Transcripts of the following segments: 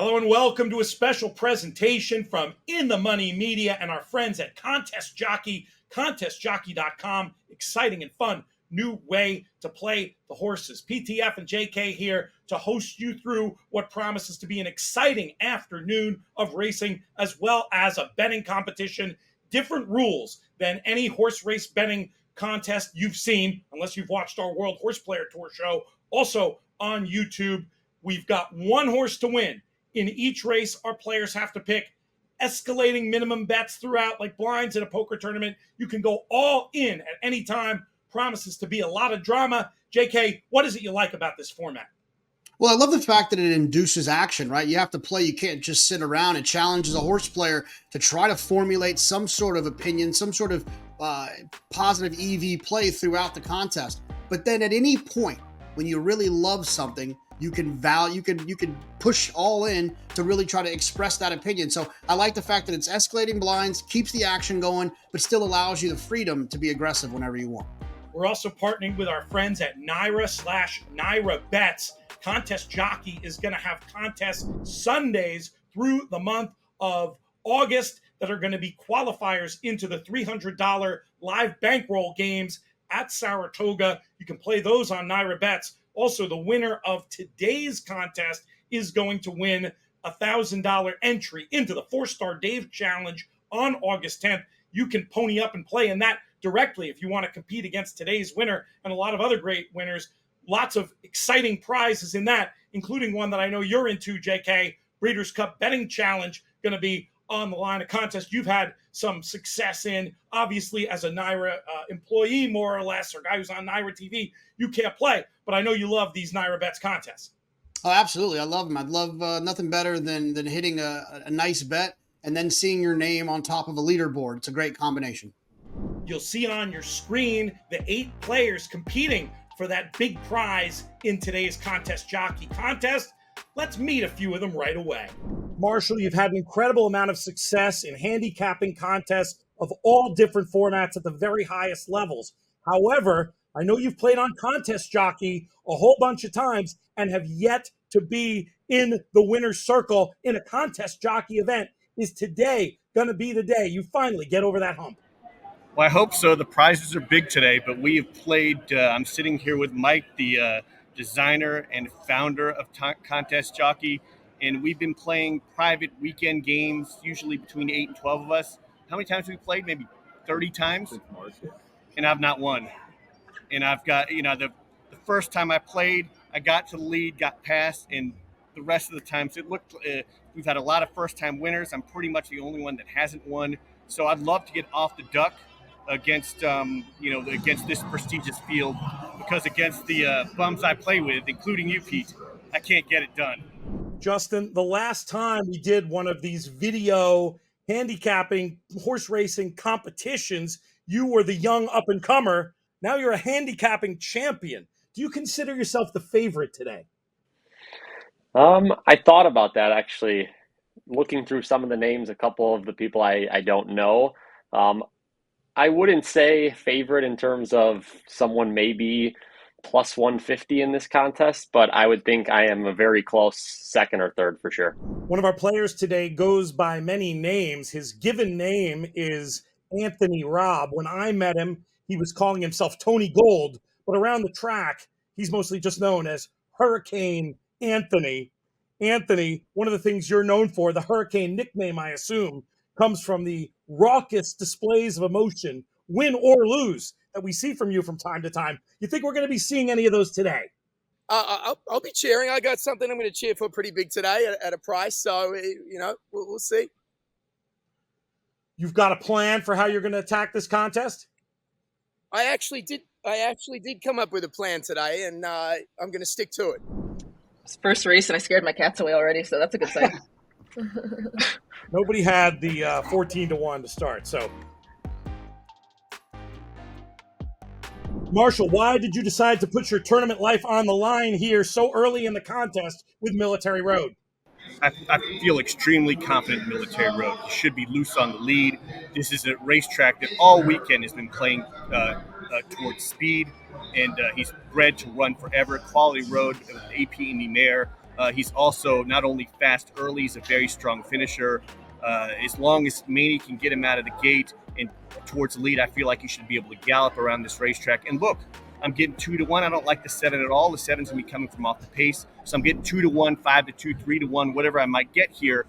Hello and welcome to a special presentation from In the Money Media and our friends at Contest Jockey, contestjockey.com. Exciting and fun new way to play the horses. PTF and JK here to host you through what promises to be an exciting afternoon of racing, as well as a betting competition. Different rules than any horse race betting contest you've seen, unless you've watched our World Horseplayer Tour show. Also on YouTube, we've got one horse to win. In each race, our players have to pick escalating minimum bets throughout, like blinds in a poker tournament. You can go all in at any time. Promises to be a lot of drama. JK, what is it you like about this format? Well, I love the fact that it induces action, right? You have to play. You can't just sit around. It challenges a horse player to try to formulate some sort of opinion, some sort of positive EV play throughout the contest. But then at any point, when you really love something, you can push all in to really try to express that opinion. So I like the fact that it's escalating blinds, keeps the action going, but still allows you the freedom to be aggressive whenever you want. We're also partnering with our friends at NYRA/NYRA Bets. Contest Jockey is going to have contests Sundays through the month of August that are going to be qualifiers into the $300 live bankroll games at Saratoga. You can play those on NYRA Bets. Also, the winner of today's contest is going to win a $1,000 entry into the 4-Star Dave Challenge on August 10th. You can pony up and play in that directly if you want to compete against today's winner and a lot of other great winners. Lots of exciting prizes in that, including one that I know you're into, JK, Breeders' Cup Betting Challenge, going to be on the line, a contest you've had some success in. Obviously, as a NYRA employee, more or less, or guy who's on NYRA TV, you can't play, but I know you love these NYRA Bets contests. Oh, absolutely. I love them. I'd love nothing better than hitting a nice bet and then seeing your name on top of a leaderboard. It's a great combination. You'll see on your screen the 8 players competing for that big prize in today's Contest Jockey contest. Let's meet a few of them right away. Marshall, you've had an incredible amount of success in handicapping contests of all different formats at the very highest levels. However, I know you've played on Contest Jockey a whole bunch of times and have yet to be in the winner's circle in a Contest Jockey event. Is today going to be the day you finally get over that hump? Well, I hope so. The prizes are big today, but we have played, I'm sitting here with Mike, the designer and founder of Contest Jockey, and we've been playing private weekend games, usually between 8 and 12 of us. How many times have we played? Maybe 30 times? And I've not won. And I've got, the first time I played, I got to the lead, got past, and the rest of the times it looked, we've had a lot of first-time winners. I'm pretty much the only one that hasn't won. So I'd love to get off the duck against, against this prestigious field, because against the bums I play with, including you, Pete, I can't get it done. Justin, the last time we did one of these video handicapping horse racing competitions, you were the young up-and-comer. Now you're a handicapping champion. Do you consider yourself the favorite today? I thought about that, actually, looking through some of the names, a couple of the people I don't know. I wouldn't say favorite in terms of someone maybe plus 150 in this contest, but I would think I am a very close second or third for sure. One of our players today goes by many names. His given name is Anthony Robb. When I met him, he was calling himself Tony Gold, but around the track, he's mostly just known as Hurricane Anthony. Anthony, one of the things you're known for, the Hurricane nickname, I assume, comes from the raucous displays of emotion, win or lose, that we see from you from time to time. You think we're going to be seeing any of those today? I'll be cheering. I got something I'm going to cheer for pretty big today at a price. So, we'll see. You've got a plan for how you're going to attack this contest? I actually did come up with a plan today, and I'm going to stick to it. It's first race, and I scared my cats away already, so that's a good sign. Nobody had the 14-1 to start, so. Marshall, why did you decide to put your tournament life on the line here so early in the contest with Military Road? I feel extremely confident in Military Road. He should be loose on the lead. This is a racetrack that all weekend has been playing towards speed, and he's bred to run forever. Quality road, AP Indy mare. He's also not only fast early, he's a very strong finisher. As long as Maney can get him out of the gate and towards the lead, I feel like he should be able to gallop around this racetrack. And look, I'm getting 2-1. I don't like the 7 at all. The 7's gonna be coming from off the pace, so I'm getting 2-1, 5-2, 3-1, whatever I might get here.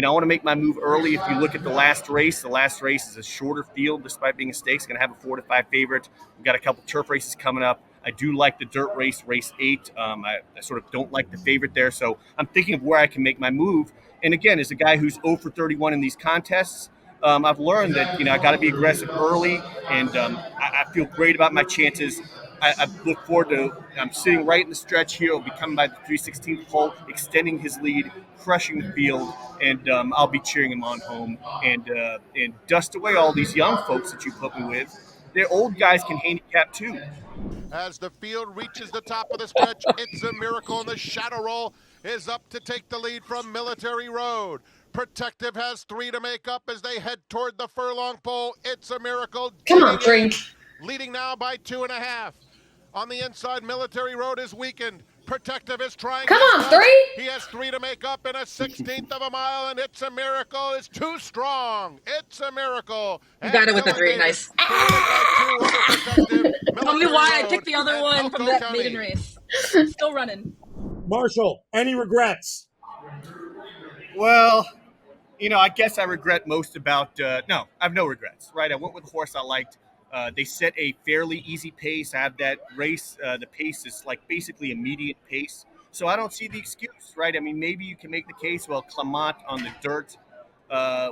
I want to make my move early. If you look at the last race is a shorter field despite being a stakes. Going to have a 4 to 5 favorite. We've got a couple turf races coming up. I do like the dirt race 8. I sort of don't like the favorite there, so I'm thinking of where I can make my move. And again, as a guy who's 0 for 31 in these contests, I've learned that I got to be aggressive early, and I feel great about my chances. I look forward to. I'm sitting right in the stretch here. He'll be coming by the 316th hole, extending his lead, crushing the field, and I'll be cheering him on home and dust away all these young folks that you put me with. Their old guys can handicap too. As the field reaches the top of the stretch, It's a Miracle, and the Shadow Roll is up to take the lead from Military Road. Protective has 3 to make up as they head toward the furlong pole. It's a Miracle. Come on, drink. Leading now by 2.5. On the inside, Military Road is weakened. Protective is trying. Come on, 3. He has 3 to make up in a 16th of a mile, and It's a Miracle is too strong. It's a Miracle. You got it with the 3. Nice. Tell me why I picked the other one from that maiden race. Still running. Marshall, any regrets? Well, I guess I regret most about no, I have no regrets, right? I went with a horse I liked. They set a fairly easy pace. I have that race. The pace is like basically immediate pace. So I don't see the excuse, right? I mean, maybe you can make the case, well, Clement on the dirt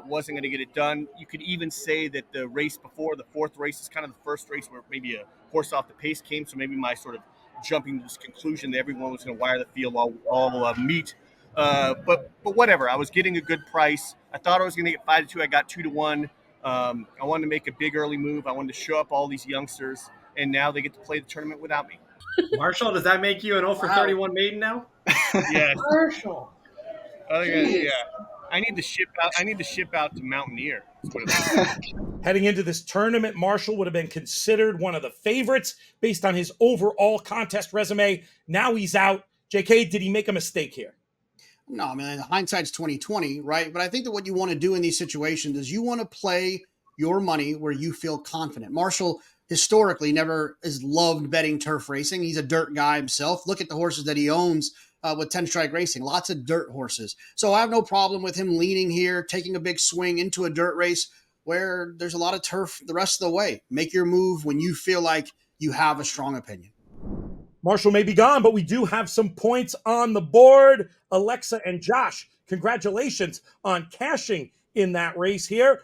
wasn't going to get it done. You could even say that the race before, the 4th race, is kind of the first race where maybe a horse off the pace came. So maybe my sort of jumping to this conclusion that everyone was going to wire the field all meet. But whatever. I was getting a good price. I thought I was going to get 5-2. I got 2-1. I wanted to make a big early move. I wanted to show up all these youngsters, and now they get to play the tournament without me. Marshall, does that make you an 0 for 31 maiden now? Yes. Marshall. Yeah. I need to ship out to Mountaineer. Heading into this tournament, Marshall would have been considered one of the favorites based on his overall contest resume. Now he's out. JK, did he make a mistake here? No, I mean, hindsight's 20/20, right? But I think that what you want to do in these situations is you want to play your money where you feel confident. Marshall historically never has loved betting turf racing. He's a dirt guy himself. Look at the horses that he owns with 10 Strike Racing. Lots of dirt horses. So I have no problem with him leaning here, taking a big swing into a dirt race where there's a lot of turf the rest of the way. Make your move when you feel like you have a strong opinion. Marshall may be gone, but we do have some points on the board. Alexa and Josh, congratulations on cashing in that race here.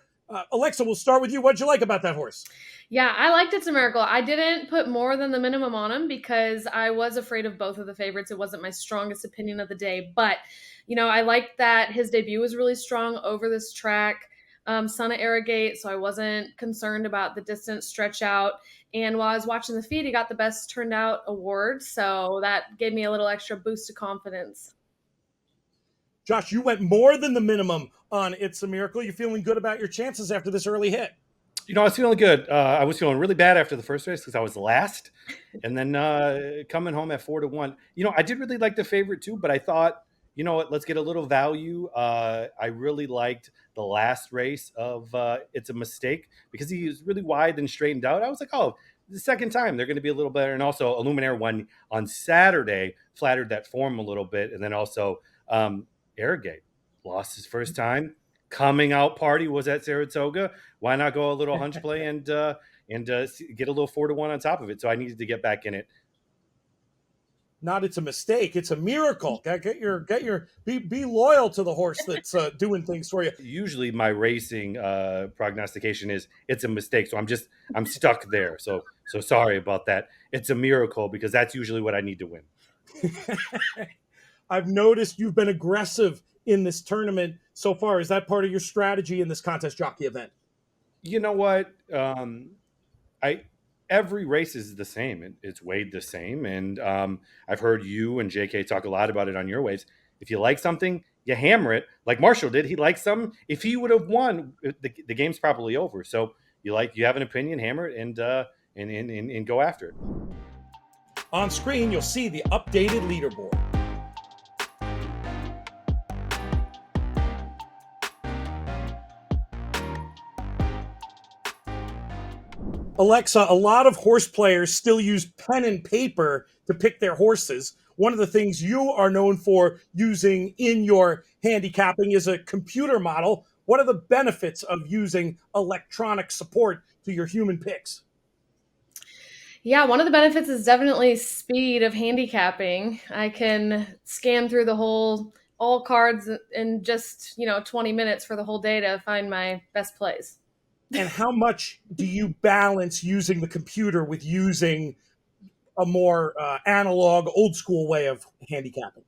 Alexa, we'll start with you. What'd you like about that horse? Yeah, I liked It's a Miracle. I didn't put more than the minimum on him because I was afraid of both of the favorites. It wasn't my strongest opinion of the day, but I liked that his debut was really strong over this track. Son of Arrogate, so I wasn't concerned about the distance stretch out. And while I was watching the feed, he got the best turned out award, so that gave me a little extra boost of confidence. Josh, you went more than the minimum on It's a Miracle. You feeling good about your chances after this early hit? I was feeling good. I was feeling really bad after the first race because I was last. And then coming home at 4-1. I did really like the favorite too, but I thought, you know what, let's get a little value. I really liked the last race of It's a Mistake because he was really wide and straightened out. I was like, oh, the second time they're going to be a little better. And also Illuminaire won on Saturday, flattered that form a little bit. And then also Arrogate lost his first time. Coming out party was at Saratoga. Why not go a little hunch play and get a little 4-1 on top of it? So I needed to get back in it. Not It's a Mistake. It's a Miracle. Be loyal to the horse that's doing things for you. Usually my racing prognostication is It's a Mistake. So I'm stuck there. So sorry about that. It's a Miracle because that's usually what I need to win. I've noticed you've been aggressive in this tournament so far. Is that part of your strategy in this Contest Jockey event? You know what? Every race is the same. It's weighed the same. And I've heard you and JK talk a lot about it on your waves. If you like something, you hammer it like Marshall did. He liked something. If he would have won, the game's probably over. So you have an opinion, hammer it and go after it. On screen, you'll see the updated leaderboard. Alexa, a lot of horse players still use pen and paper to pick their horses. One of the things you are known for using in your handicapping is a computer model. What are the benefits of using electronic support to your human picks? Yeah, one of the benefits is definitely speed of handicapping. I can scan through all cards in just, 20 minutes for the whole day to find my best plays. And how much do you balance using the computer with using a more analog, old school way of handicapping?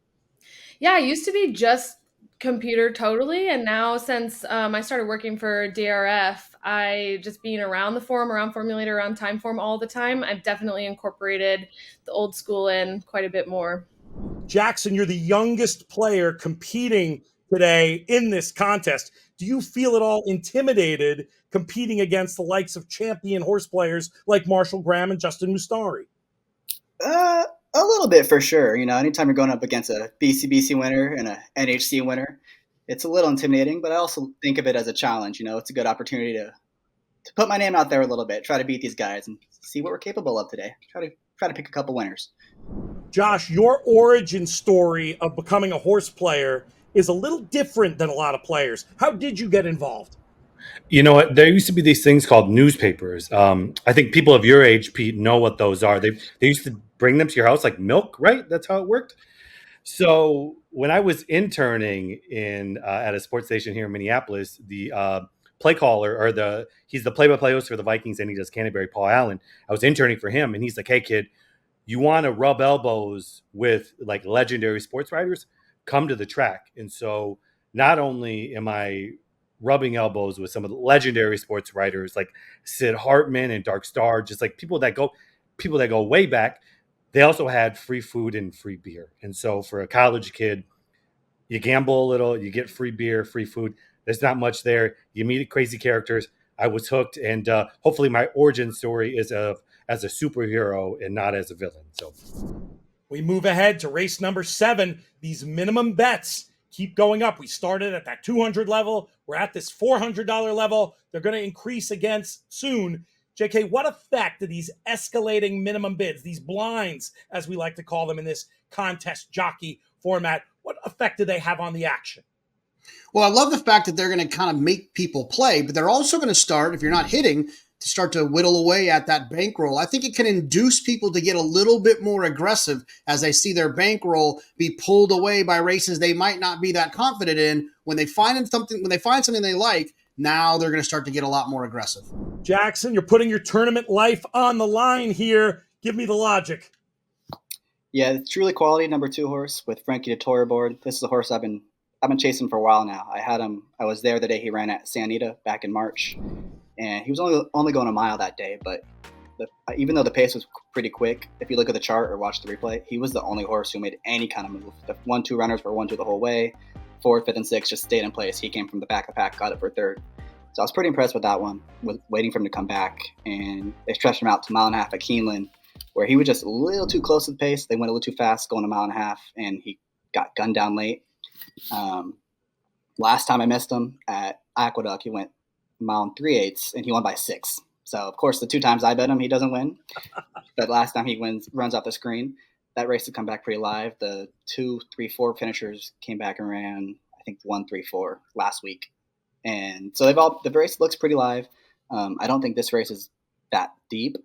Yeah, I used to be just computer totally. And now since I started working for DRF, I just being around the forum, around Formulator, around Timeform all the time, I've definitely incorporated the old school in quite a bit more. Jackson, you're the youngest player competing today in this contest. Do you feel at all intimidated competing against the likes of champion horse players like Marshall Gramm and Justin Mustari? A little bit for sure. Anytime you're going up against a BCBC winner and a NHC winner, it's a little intimidating, but I also think of it as a challenge. It's a good opportunity to put my name out there a little bit, try to beat these guys and see what we're capable of today. Try to pick a couple winners. Josh, your origin story of becoming a horse player is a little different than a lot of players. How did you get involved? You know what? There used to be these things called newspapers. I think people of your age, Pete, know what those are. They used to bring them to your house like milk, right? That's how it worked. So when I was interning at a sports station here in Minneapolis, the play caller he's the play-by-play host for the Vikings, and he does Canterbury, Paul Allen. I was interning for him, and he's like, "Hey kid, you want to rub elbows with like legendary sports writers? Come to the track." And so not only am I rubbing elbows with some of the legendary sports writers like Sid Hartman and Dark Star, just like people that go way back, they also had free food and free beer. And so for a college kid, you gamble a little, you get free beer, free food. There's not much there. You meet crazy characters. I was hooked, and hopefully my origin story is as a superhero and not as a villain. So we move ahead to race number 7. These minimum bets keep going up. We started at that $200 level. We're at this $400 level. They're going to increase again soon. JK, what effect do these escalating minimum bids, these blinds, as we like to call them in this contest jockey format, what effect do they have on the action? Well, I love the fact that they're going to kind of make people play, but they're also going to start, if you're not hitting, to start to whittle away at that bankroll. I think it can induce people to get a little bit more aggressive as they see their bankroll be pulled away by races they might not be that confident in. When they find something they like, now they're going to start to get a lot more aggressive. Jackson, you're putting your tournament life on the line here. Give me the logic. Yeah, it's Truly Quality, number 2 horse with Frankie Dettori aboard. This is a horse I've been chasing for a while now. I was there the day he ran at Santa Anita back in March, and he was only going a mile that day. But even though the pace was pretty quick, if you look at the chart or watch the replay, he was the only horse who made any kind of move. The 1-2 runners were 1-2 the whole way. 4th, 5th, and 6th just stayed in place. He came from the back of the pack, got it for 3rd. So I was pretty impressed with that one, with waiting for him to come back. And they stretched him out to 1.5 miles at Keeneland, where he was just a little too close to the pace. They went a little too fast, going 1.5 miles, and he got gunned down late. Last time I missed him at Aqueduct, he went 1 mile 3/8, and he won by 6. So, of course, the 2 times I bet him, he doesn't win. But last time he runs off the screen. That race had come back pretty live. The 2, 3, 4 finishers came back and ran, I think, 1, 3, 4 last week. And so the race looks pretty live. I don't think this race is that deep.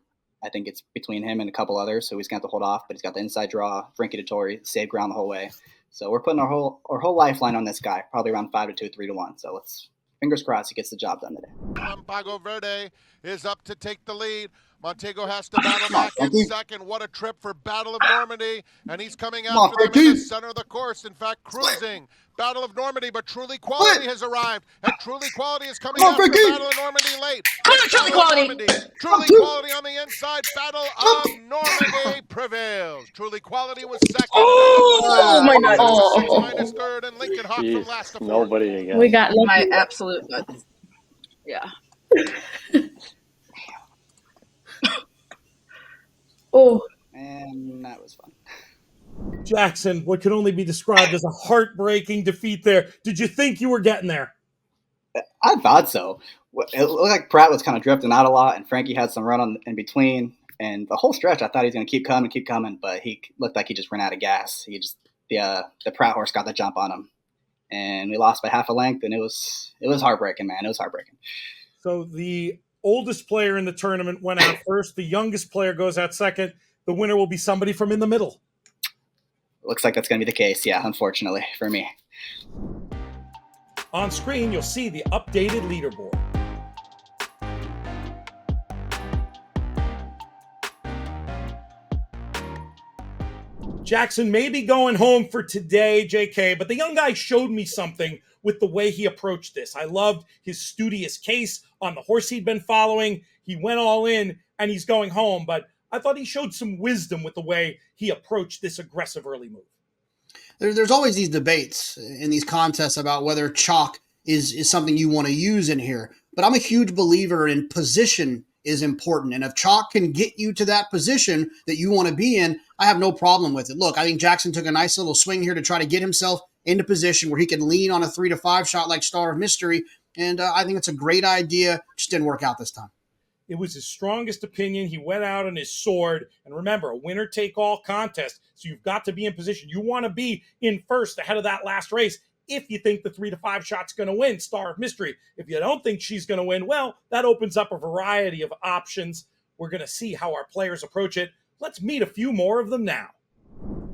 I think it's between him and a couple others, so he's going to have to hold off. But he's got the inside draw. Frankie Dettori saved ground the whole way. So we're putting our whole lifeline on this guy, probably around 5-2, 3-1. So let's fingers crossed he gets the job done today. Pago Verde is up to take the lead. Montego has to battle back in second. What a trip for Battle of Normandy. And he's coming after them in the center of the course. In fact, cruising. Battle of Normandy, but Truly Quality has arrived. And Truly Quality is coming after Battle of Normandy late. Come on, Truly Quality. Truly Quality on the inside. Battle of Normandy prevails. Truly Quality was second. Oh my God. Oh. Minus 3rd, and Lincoln Hawk from last to 4th. Nobody again. We got My absolute nuts. Yeah. Oh, And that was fun. Jackson, what could only be described as a heartbreaking defeat there. Did you think you were getting there? I thought so. it looked like Pratt was kind of drifting out a lot, and Frankie had some run in between. And the whole stretch, I thought he was going to keep coming, but he looked like he just ran out of gas. The Pratt horse got the jump on him, and we lost by half a length, and it was heartbreaking, man. It was heartbreaking. So the oldest player in the tournament went out first. The youngest player goes out second. The winner will be somebody from in the middle. Looks like that's going to be the case, yeah, unfortunately for me. On screen, you'll see the updated leaderboard. Jackson may be going home for today, JK, but the young guy showed me something with the way he approached this. I loved his studious case on the horse he'd been following. He went all in, and he's going home, but I thought he showed some wisdom with the way he approached this aggressive early move. There's always these debates in these contests about whether chalk is something you want to use in here. But I'm a huge believer in position is important. And if chalk can get you to that position that you want to be in, I have no problem with it. Look, I think Jackson took a nice little swing here to try to get himself into position where he can lean on a 3 to 5 shot like Star of Mystery. And I think it's a great idea. Just didn't work out this time. It was his strongest opinion. He went out on his sword. And remember, a winner-take-all contest. So you've got to be in position. You want to be in first ahead of that last race if you think the 3 to 5 shot's going to win, Star of Mystery. If you don't think she's going to win, well, that opens up a variety of options. We're going to see how our players approach it. Let's meet a few more of them now.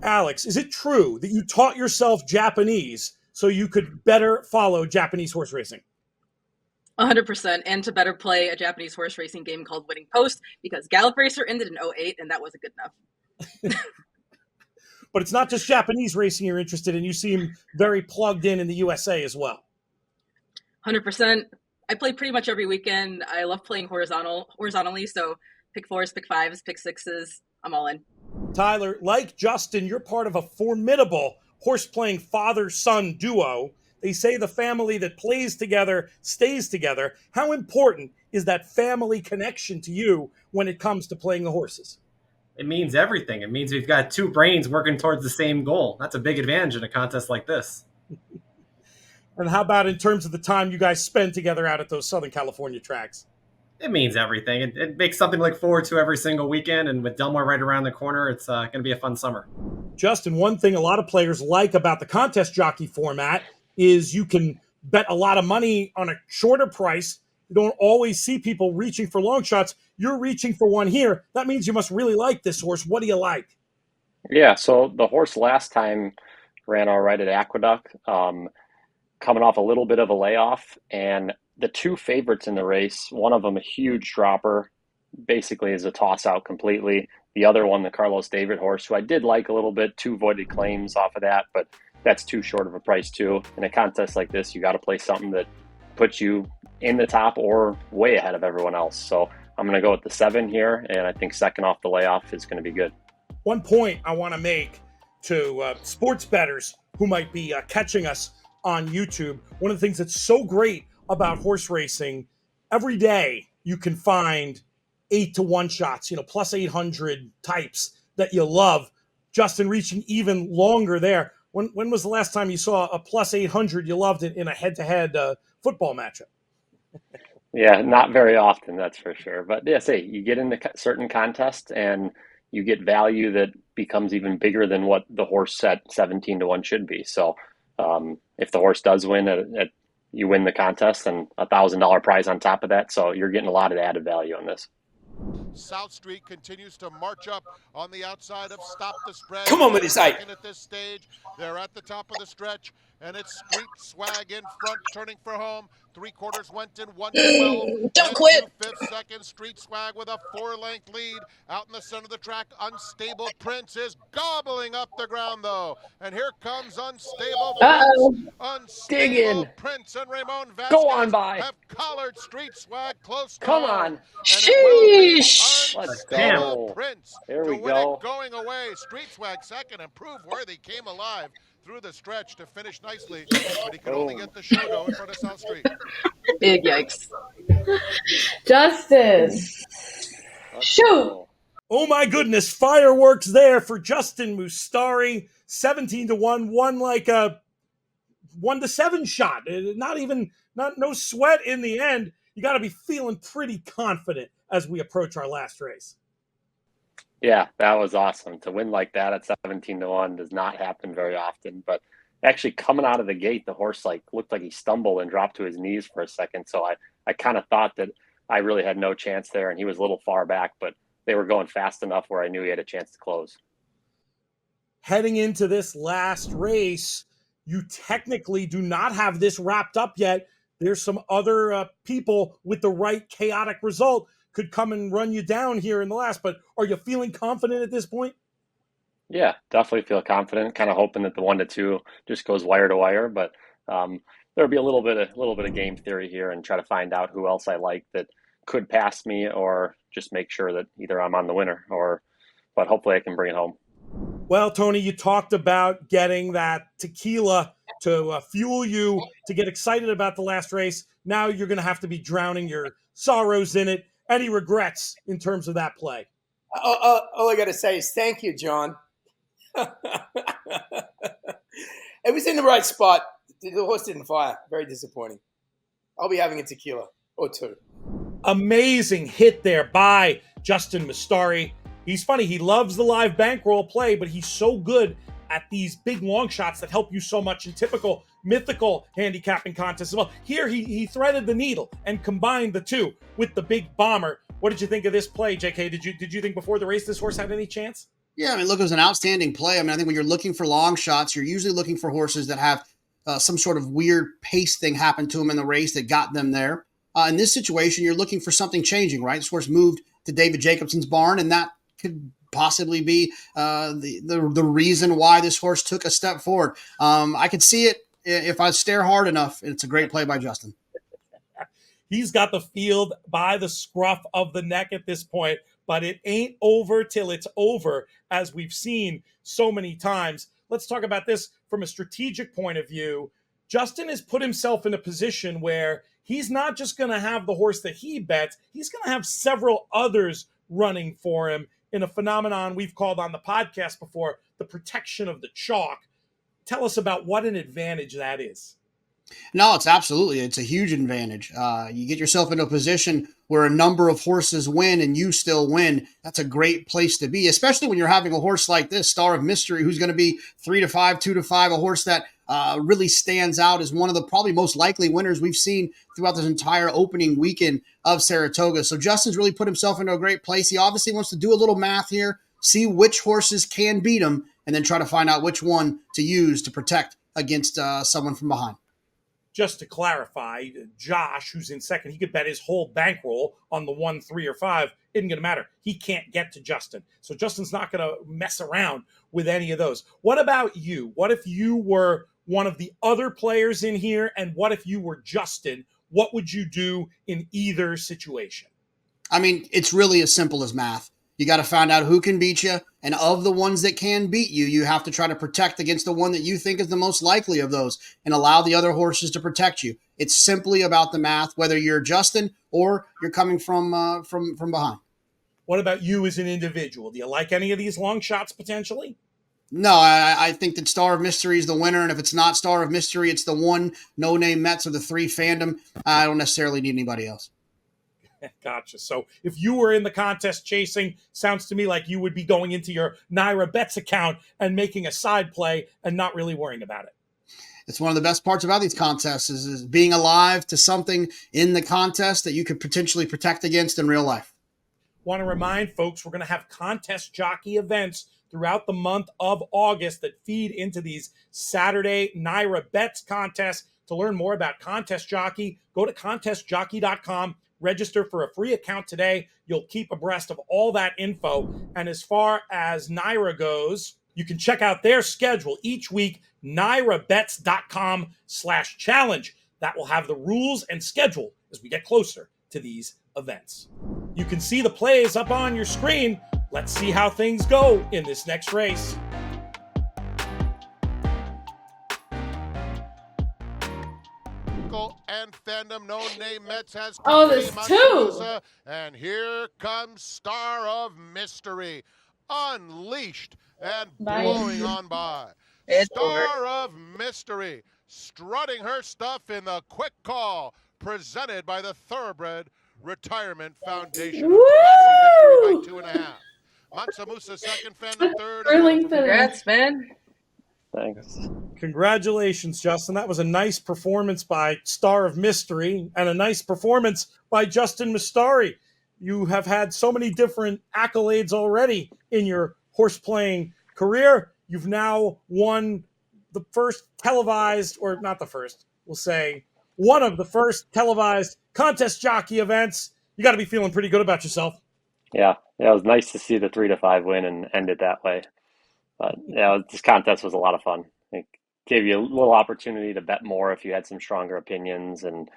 Alex, is it true that you taught yourself Japanese so you could better follow Japanese horse racing? 100%, and to better play a Japanese horse racing game called Winning Post, because Gallop Racer ended in 2008, and that wasn't good enough. But it's not just Japanese racing you're interested in. You seem very plugged in the USA as well. 100%. I play pretty much every weekend. I love playing horizontally, so pick 4s, pick 5s, pick 6s. I'm all in. Tyler, like Justin, you're part of a formidable horse-playing father-son duo. They say the family that plays together stays together. How important is that family connection to you when it comes to playing the horses? It means everything. It means we've got two brains working towards the same goal. That's a big advantage in a contest like this. And how about in terms of the time you guys spend together out at those Southern California tracks? It means everything. It makes something to look forward to every single weekend. And with Del Mar right around the corner, it's going to be a fun summer. Justin, one thing a lot of players like about the contest jockey format is you can bet a lot of money on a shorter price. You don't always see people reaching for long shots. You're reaching for one here. That means you must really like this horse. What do you like? Yeah, so the horse last time ran all right at Aqueduct, coming off a little bit of a layoff. And the two favorites in the race, one of them a huge dropper, basically is a toss-out completely. The other one, the Carlos David horse, who I did like a little bit, 2 voided claims off of that, but that's too short of a price too. In a contest like this, you got to play something that puts you in the top or way ahead of everyone else. So I'm going to go with the 7 here, and I think second off the layoff is going to be good. One point I want to make to sports bettors who might be catching us on YouTube. One of the things that's so great about horse racing, every day you can find 8-to-1 shots, plus 800 types that you love. Justin reaching even longer there. When was the last time you saw a plus 800 you loved it in a head-to-head football matchup? Yeah, not very often, that's for sure. But yeah, say you get into certain contests and you get value that becomes even bigger than what the horse set 17-to-1 should be. So if the horse does win, you win the contest and $1,000 prize on top of that. So you're getting a lot of added value on this. South Street continues to march up on the outside of Stop the Spread. Come on, Muniz. At this stage, they're at the top of the stretch, and it's Street Swag in front, turning for home. 3/4 went in 1-12. Don't quit. 2/5 seconds. Street Swag with a 4-length lead. Out in the center of the track, Unstable Prince is gobbling up the ground, though. And here comes Unstable Prince. Unstable Prince and Ramon Vasquez Go on by. have collared Street Swag close to Come home. on. And it will be Sheesh. Let's Unstable go. Prince There to we win go. it going away. Street Swag second, and Prove Worthy came alive through the stretch to finish nicely, but he could only get the show go in front of South Street. Big yikes. Justin. Shoot. Oh my goodness, fireworks there for Justin Mustari. 17-to-1, won like a 1-to-7 shot. No sweat in the end. you got to be feeling pretty confident as we approach our last race. Yeah, that was awesome. To win like that at 17-1 does not happen very often. But actually coming out of the gate, the horse looked like he stumbled and dropped to his knees for a second. So I kind of thought that I really had no chance there, and he was a little far back, but they were going fast enough where I knew he had a chance to close. Heading into this last race, you technically do not have this wrapped up yet. There's some other people with the right chaotic result could come and run you down here in the last, but are you feeling confident at this point? Yeah, definitely feel confident, kind of hoping that the 1-2 just goes wire to wire, but there'll be a little bit of game theory here and try to find out who else I like that could pass me, or just make sure that either I'm on the winner, but hopefully I can bring it home. Well, Tony, you talked about getting that tequila to fuel you to get excited about the last race. Now you're going to have to be drowning your sorrows in it. Any regrets in terms of that play? All I got to say is thank you, John. It was in the right spot. The horse didn't fire. Very disappointing. I'll be having a tequila or two. Amazing hit there by Justin Mustari. He's funny. He loves the live bankroll play, but he's so good at these big long shots that help you so much in typical mythical handicapping contests as well. Here, he threaded the needle and combined the two with the big bomber. What did you think of this play, JK? Did you think before the race this horse had any chance? Yeah, I mean, look, it was an outstanding play. I mean, I think when you're looking for long shots, you're usually looking for horses that have some sort of weird pace thing happen to them in the race that got them there. In this situation, you're looking for something changing, right? This horse moved to David Jacobson's barn, and that could possibly be the reason why this horse took a step forward. I could see it if I stare hard enough. It's a great play by Justin. He's got the field by the scruff of the neck at this point, but it ain't over till it's over, as we've seen so many times. Let's talk about this from a strategic point of view. Justin has put himself in a position where he's not just going to have the horse that he bets, he's going to have several others running for him in a phenomenon we've called on the podcast before, the protection of the chalk. Tell us about what an advantage that is. No, it's a huge advantage. You get yourself into a position where a number of horses win and you still win. That's a great place to be, especially when you're having a horse like this, Star of Mystery, who's going to be 3-5, 2-5, a horse that really stands out as one of the probably most likely winners we've seen throughout this entire opening weekend of Saratoga. So Justin's really put himself into a great place. He obviously wants to do a little math here, see which horses can beat him, and then try to find out which one to use to protect against someone from behind. Just to clarify, Josh, who's in second, he could bet his whole bankroll on the 1, 3, or 5. Isn't going to matter. He can't get to Justin. So Justin's not going to mess around with any of those. What about you? What if you were one of the other players in here? And what if you were Justin? What would you do in either situation? I mean, it's really as simple as math. You got to find out who can beat you. And of the ones that can beat you, you have to try to protect against the one that you think is the most likely of those and allow the other horses to protect you. It's simply about the math, whether you're Justin or you're coming from behind. What about you as an individual? Do you like any of these long shots potentially? No, I think that Star of Mystery is the winner. And if it's not Star of Mystery, it's the 1 no-name Mets or the 3 Fandom. I don't necessarily need anybody else. Gotcha. So if you were in the contest chasing, sounds to me like you would be going into your NYRA Bets account and making a side play and not really worrying about it. It's one of the best parts about these contests is being alive to something in the contest that you could potentially protect against in real life. Want to remind folks, we're going to have Contest Jockey events throughout the month of August that feed into these Saturday NYRA Bets contests. To learn more about Contest Jockey, go to contestjockey.com. Register for a free account today. You'll keep abreast of all that info. And as far as NYRA goes, you can check out their schedule each week, nyrabets.com/challenge. That will have the rules and schedule as we get closer to these events. You can see the plays up on your screen. Let's see how things go in this next race. And Fandom No Name Mets has there's 2. And here comes Star of Mystery, unleashed and blowing on by. Star of Mystery, strutting her stuff in the quick call, presented by the Thoroughbred Retirement Foundation. Woo! Classy victory by 2.5. Mansa Musa second, Phantom third. Thrilling Congrats, man. Thanks. Congratulations, Justin. That was a nice performance by Star of Mystery and a nice performance by Justin Mustari. You have had so many different accolades already in your horse playing career. You've now won the first televised, or not the first, we'll say one of the first televised contest jockey events. You got to be feeling pretty good about yourself. Yeah, it was nice to see the 3-5 win and end it that way. But yeah, this contest was a lot of fun. It gave you a little opportunity to bet more if you had some stronger opinions, and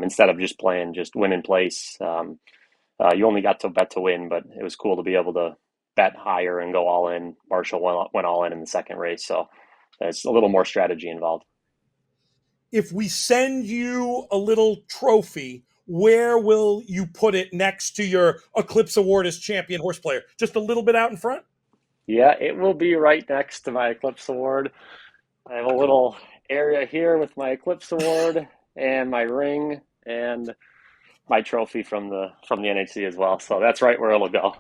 instead of just playing just win in place, you only got to bet to win. But it was cool to be able to bet higher and go all in. Marshall went all in the second race, so there's a little more strategy involved. If we send you a little trophy, where will you put it next to your Eclipse Award as champion horse player? Just a little bit out in front? Yeah, it will be right next to my Eclipse Award. I have a little area here with my Eclipse Award and my ring and my trophy from the NHC as well. So that's right where it'll go.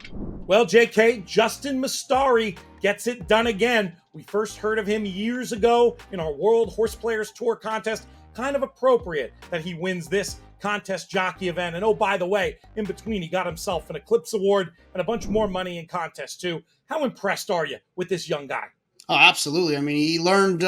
Well, JK, Justin Mustari gets it done again. We first heard of him years ago in our World Horseplayers Tour contest. Kind of appropriate that he wins this contest jockey event. And oh, by the way, in between, he got himself an Eclipse Award and a bunch more money in contest too. How impressed are you with this young guy? Oh, absolutely. I mean, he learned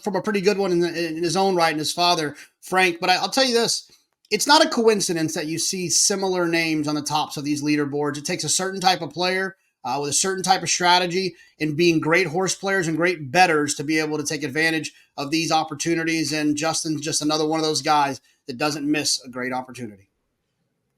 from a pretty good one in his own right, and his father, Frank. But I'll tell you this. It's not a coincidence that you see similar names on the tops of these leaderboards. It takes a certain type of player with a certain type of strategy and being great horse players and great bettors to be able to take advantage of these opportunities. And Justin's just another one of those guys that doesn't miss a great opportunity.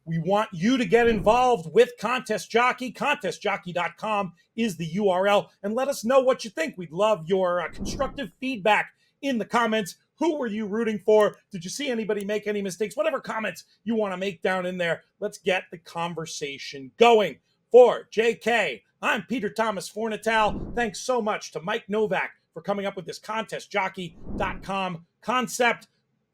We want you to get involved with Contest Jockey. ContestJockey.com is the URL. And let us know what you think. We'd love your constructive feedback in the comments. Who were you rooting for? Did you see anybody make any mistakes? Whatever comments you want to make down in there, let's get the conversation going. For JK, I'm Peter Thomas Fornatal. Thanks so much to Mike Novak for coming up with this ContestJockey.com concept.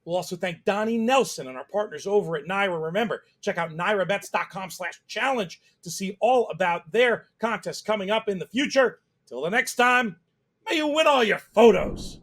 We'll also thank Donnie Nelson and our partners over at NYRA. Remember, check out NYRABets.com/challenge to see all about their contests coming up in the future. Till the next time, may you win all your photos.